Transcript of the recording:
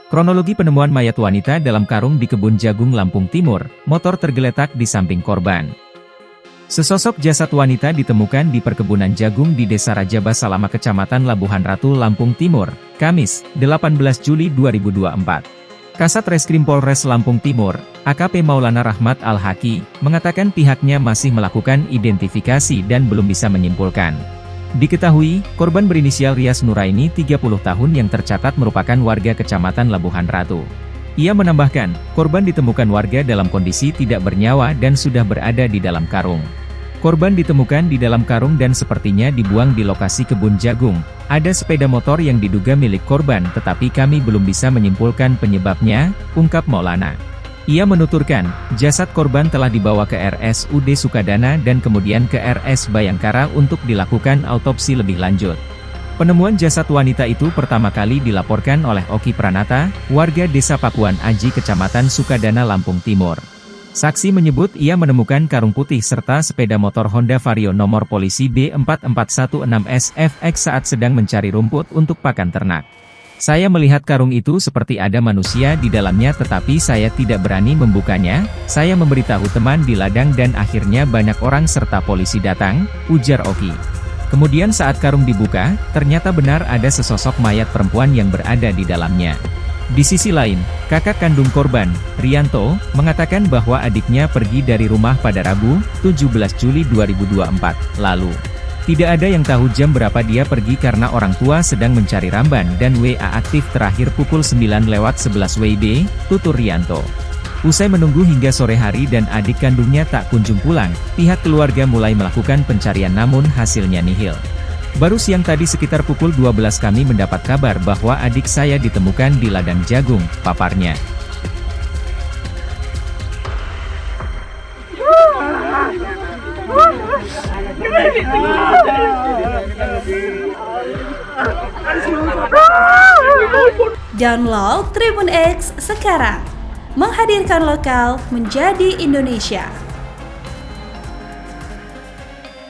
Kronologi penemuan mayat wanita dalam karung di Kebun Jagung, Lampung Timur, motor tergeletak di samping korban. Sesosok jasad wanita ditemukan di perkebunan jagung di Desa Rajaba Salama, Kecamatan Labuhan Ratu, Lampung Timur, Kamis, 18 Juli 2024. Kasat Reskrim Polres Lampung Timur, AKP Maulana Rahmat Al-Haki, mengatakan pihaknya masih melakukan identifikasi dan belum bisa menyimpulkan. Diketahui, korban berinisial Rias Nuraini 30 tahun yang tercatat merupakan warga Kecamatan Labuhan Ratu. Ia menambahkan, korban ditemukan warga dalam kondisi tidak bernyawa dan sudah berada di dalam karung. Korban ditemukan di dalam karung dan sepertinya dibuang di lokasi kebun jagung. Ada sepeda motor yang diduga milik korban tetapi kami belum bisa menyimpulkan penyebabnya, ungkap Maulana. Ia menuturkan, jasad korban telah dibawa ke RSUD Sukadana dan kemudian ke RS Bayangkara untuk dilakukan autopsi lebih lanjut. Penemuan jasad wanita itu pertama kali dilaporkan oleh Oki Pranata, warga Desa Pakuan Aji, Kecamatan Sukadana, Lampung Timur. Saksi menyebut ia menemukan karung putih serta sepeda motor Honda Vario nomor polisi B4416SFX saat sedang mencari rumput untuk pakan ternak. Saya melihat karung itu seperti ada manusia di dalamnya tetapi saya tidak berani membukanya, saya memberitahu teman di ladang dan akhirnya banyak orang serta polisi datang, ujar Oki. Kemudian saat karung dibuka, ternyata benar ada sesosok mayat perempuan yang berada di dalamnya. Di sisi lain, kakak kandung korban, Rianto, mengatakan bahwa adiknya pergi dari rumah pada Rabu, 17 Juli 2024, lalu. Tidak ada yang tahu jam berapa dia pergi karena orang tua sedang mencari Ramban dan WA aktif terakhir pukul 9:11 WIB, tutur Rianto. Usai menunggu hingga sore hari dan adik kandungnya tak kunjung pulang, pihak keluarga mulai melakukan pencarian namun hasilnya nihil. Baru siang tadi sekitar pukul 12 kami mendapat kabar bahwa adik saya ditemukan di ladang jagung, paparnya. Download Tribun X sekarang, menghadirkan lokal menjadi Indonesia.